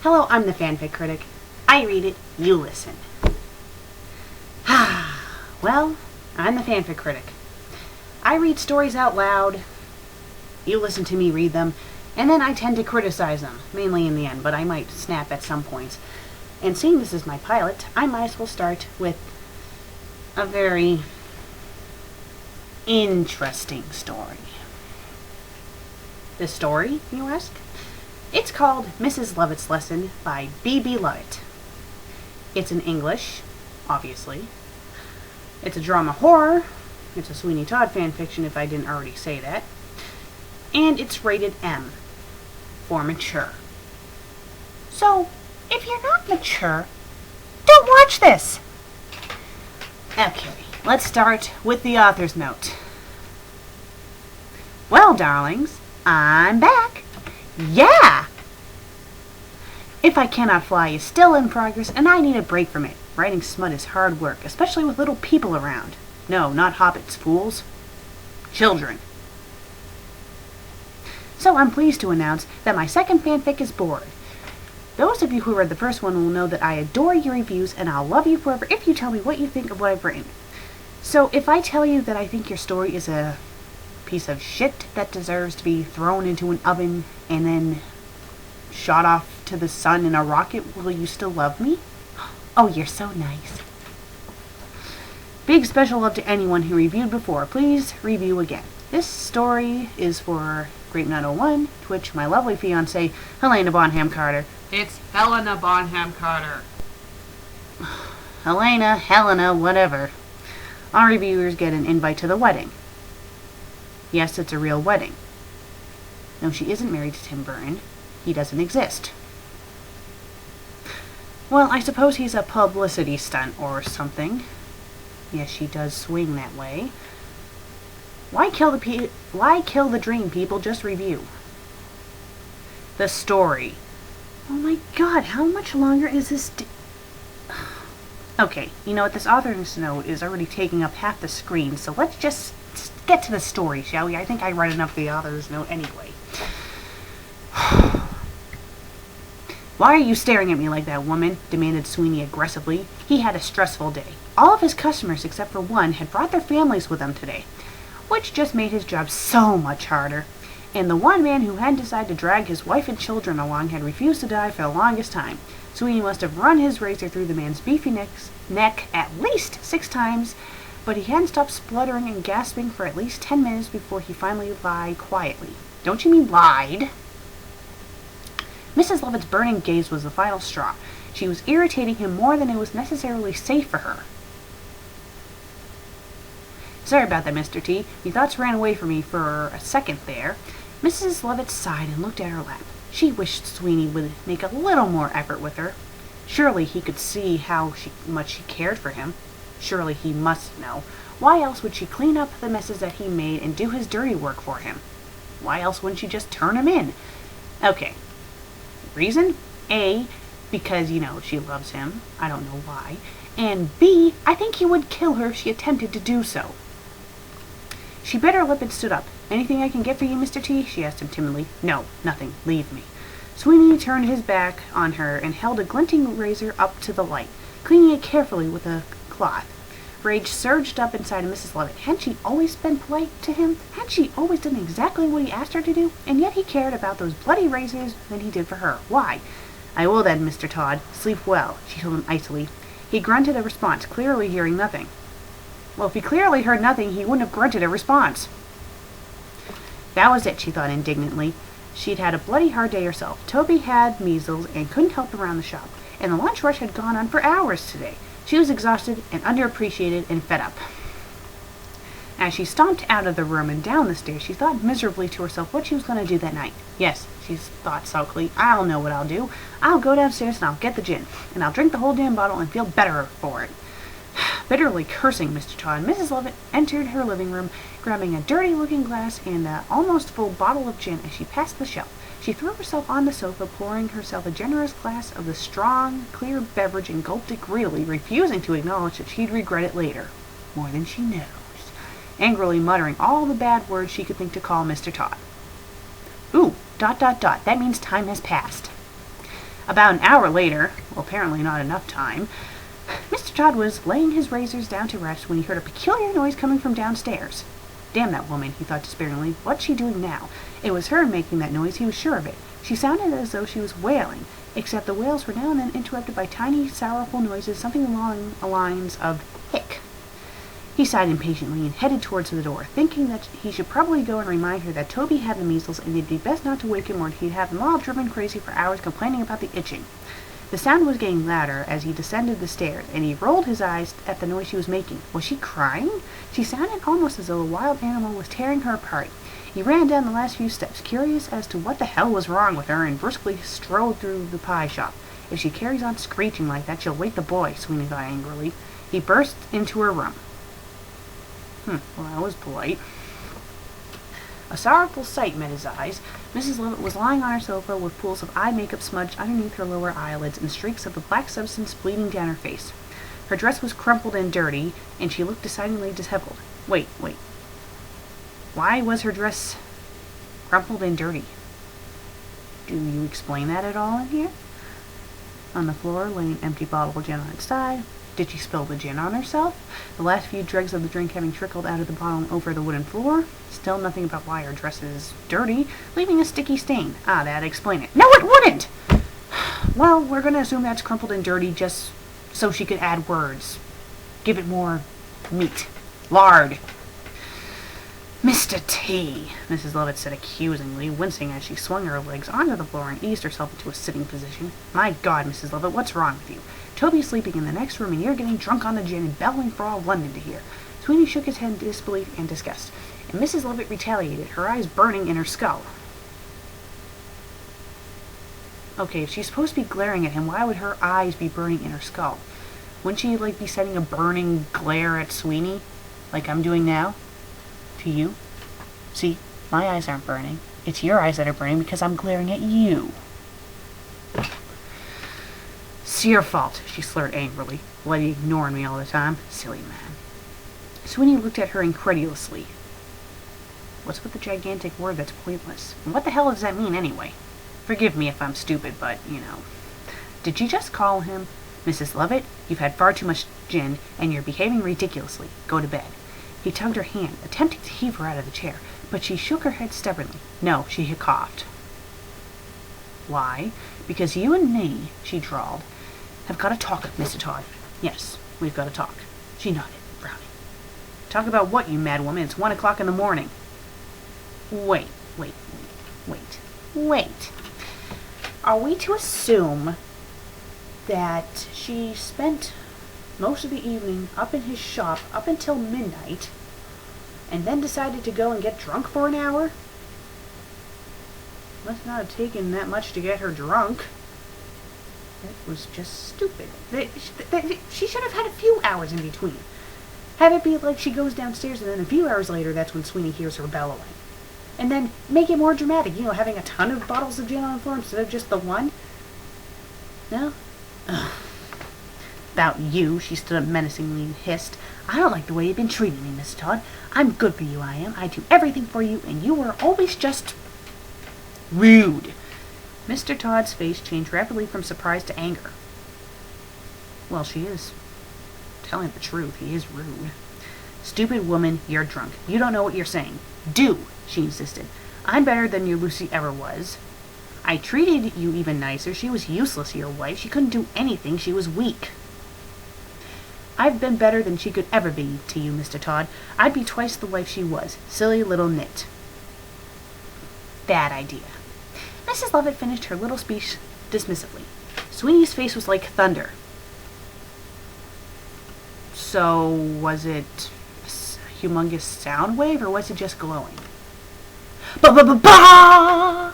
Hello, I'm the FanFic Critic. I read it, you listen. Well, I'm the FanFic Critic. I read stories out loud, you listen to me read them, and then I tend to criticize them, mainly in the end, but I might snap at some points. And seeing this is my pilot, I might as well start with a very interesting story. The story, you ask? It's called Mrs. Lovett's Lesson by Beebee Lovett. It's in English, obviously. It's a drama horror. It's a Sweeney Todd fanfiction, if I didn't already say that. And it's rated M, for mature. So, if you're not mature, don't watch this! Okay, let's start with the author's note. Well, darlings, I'm back! Yeah! If I Cannot Fly is still in progress, and I need a break from it. Writing smut is hard work, especially with little people around. No, not hobbits, fools. Children. So I'm pleased to announce that my second fanfic is bored. Those of you who read the first one will know that I adore your reviews, and I'll love you forever if you tell me what you think of what I've written. So if I tell you that I think your story is a piece of shit that deserves to be thrown into an oven and then shot off to the sun in a rocket, will you still love me? Oh, you're so nice. Big special love to anyone who reviewed before. Please review again. This story is for Grape Nut 01, to which my lovely fiancée, Helena Bonham Carter. It's Helena Bonham Carter. Helena, whatever. Our reviewers get an invite to the wedding. Yes, it's a real wedding. No, she isn't married to Tim Burton. He doesn't exist. Well, I suppose he's a publicity stunt or something. Yes, she does swing that way. Why kill the dream, people? Just review. The story. Oh my god, how much longer is this? Okay, you know what? This author's note is already taking up half the screen, so let's just get to the story, shall we? I think I read enough of the author's note anyway. Why are you staring at me like that, woman? Demanded Sweeney aggressively. He had a stressful day. All of his customers, except for one, had brought their families with them today, which just made his job so much harder. And the one man who had decided to drag his wife and children along had refused to die for the longest time. Sweeney must have run his razor through the man's beefy neck at least 6 times, but he hadn't stopped spluttering and gasping for at least 10 minutes before he finally lied quietly. Don't you mean lied? Mrs. Lovett's burning gaze was the final straw. She was irritating him more than it was necessarily safe for her. Sorry about that, Mr. T. Your thoughts ran away from me for a second there. Mrs. Lovett sighed and looked at her lap. She wished Sweeney would make a little more effort with her. Surely he could see how much she cared for him. Surely he must know. Why else would she clean up the messes that he made and do his dirty work for him? Why else wouldn't she just turn him in? Okay. Reason? A, because, she loves him. I don't know why. And B, I think he would kill her if she attempted to do so. She bit her lip and stood up. Anything I can get for you, Mr. T? She asked him timidly. No, nothing. Leave me. Sweeney turned his back on her and held a glinting razor up to the light, cleaning it carefully with a cloth. Rage surged up inside of Mrs. Lovett. Hadn't she always been polite to him? Hadn't she always done exactly what he asked her to do? And yet he cared about those bloody razors than he did for her. Why? I will then, Mr. Todd. Sleep well, she told him icily. He grunted a response, clearly hearing nothing. Well, if he clearly heard nothing, he wouldn't have grunted a response. That was it, she thought indignantly. She'd had a bloody hard day herself. Toby had measles and couldn't help around the shop, and the lunch rush had gone on for hours today. She was exhausted and underappreciated and fed up. As she stomped out of the room and down the stairs, she thought miserably to herself what she was going to do that night. Yes, she thought sulkily, I'll know what I'll do. I'll go downstairs and I'll get the gin, and I'll drink the whole damn bottle and feel better for it. Bitterly cursing Mr. Todd, Mrs. Lovett entered her living room, grabbing a dirty-looking glass and an almost full bottle of gin as she passed the shelf. She threw herself on the sofa, pouring herself a generous glass of the strong, clear beverage and gulped it greedily, refusing to acknowledge that she'd regret it later. More than she knows. Angrily muttering all the bad words she could think to call Mr. Todd. Ooh, ... that means time has passed. About an hour later, well, apparently not enough time, Mr. Todd was laying his razors down to rest when he heard a peculiar noise coming from downstairs. Damn that woman, he thought despairingly. What's she doing now? It was her making that noise, he was sure of it. She sounded as though she was wailing, except the wails were now and then interrupted by tiny, sorrowful noises, something along the lines of hic. He sighed impatiently and headed towards the door, thinking that he should probably go and remind her that Toby had the measles and it'd be best not to wake him or he'd have them all driven crazy for hours complaining about the itching. The sound was getting louder as he descended the stairs, and he rolled his eyes at the noise she was making. Was she crying? She sounded almost as though a wild animal was tearing her apart. He ran down the last few steps, curious as to what the hell was wrong with her, and brusquely strode through the pie shop. If she carries on screeching like that, she'll wake the boy, Sweeney thought angrily. He burst into her room. Well, that was polite. A sorrowful sight met his eyes. Mrs. Lovett was lying on her sofa with pools of eye makeup smudged underneath her lower eyelids and streaks of the black substance bleeding down her face. Her dress was crumpled and dirty, and she looked decidedly disheveled. Wait. Why was her dress crumpled and dirty? Do you explain that at all in here? On the floor lay an empty bottle of gin on its side. Did she spill the gin on herself? The last few dregs of the drink having trickled out of the bottle and over the wooden floor. Still nothing about why her dress is dirty, leaving a sticky stain. That'd explain it. No, it wouldn't! Well, we're gonna assume that's crumpled and dirty just so she could add words. Give it more meat. Lard. Mr. T, Mrs. Lovett said accusingly, wincing as she swung her legs onto the floor and eased herself into a sitting position. My God, Mrs. Lovett, what's wrong with you? Toby's sleeping in the next room and you're getting drunk on the gin and bellowing for all London to hear. Sweeney shook his head in disbelief and disgust, and Mrs. Lovett retaliated, her eyes burning in her skull. Okay, if she's supposed to be glaring at him, why would her eyes be burning in her skull? Wouldn't she, be setting a burning glare at Sweeney, like I'm doing now? To you? See, my eyes aren't burning. It's your eyes that are burning because I'm glaring at you. It's your fault, she slurred angrily. Why are you ignoring me all the time? Silly man. Sweeney looked at her incredulously. What's with the gigantic word that's pointless? And what the hell does that mean anyway? Forgive me if I'm stupid, but, Did she just call him? Mrs. Lovett, you've had far too much gin, and you're behaving ridiculously. Go to bed. He tugged her hand, attempting to heave her out of the chair, but she shook her head stubbornly. No, she had coughed. Why? Because you and me, she drawled, have got to talk, Mr. Todd. Yes, we've got to talk. She nodded, frowning. Talk about what, you mad woman? It's 1 o'clock in the morning. Wait. Are we to assume that she spent most of the evening up in his shop up until midnight and then decided to go and get drunk for an hour? Must not have taken that much to get her drunk. That was just stupid. She should have had a few hours in between. Have it be like she goes downstairs and then a few hours later that's when Sweeney hears her bellowing. And then make it more dramatic, having a ton of bottles of gin on the floor instead of just the one. No? Ugh. About you, she stood up menacingly and hissed. I don't like the way you've been treating me, Miss Todd. I'm good for you, I am. I do everything for you, and you are always just rude. Mr. Todd's face changed rapidly from surprise to anger. Well, she is telling the truth. He is rude. Stupid woman, you're drunk. You don't know what you're saying. Do, she insisted. I'm better than your Lucy ever was. I treated you even nicer. She was useless, your wife. She couldn't do anything. She was weak. I've been better than she could ever be to you, Mr. Todd. I'd be twice the wife she was. Silly little nit. Bad idea. Mrs. Lovett finished her little speech dismissively. Sweeney's face was like thunder. So, was it a humongous sound wave, or was it just glowing? Ba-ba-ba-ba!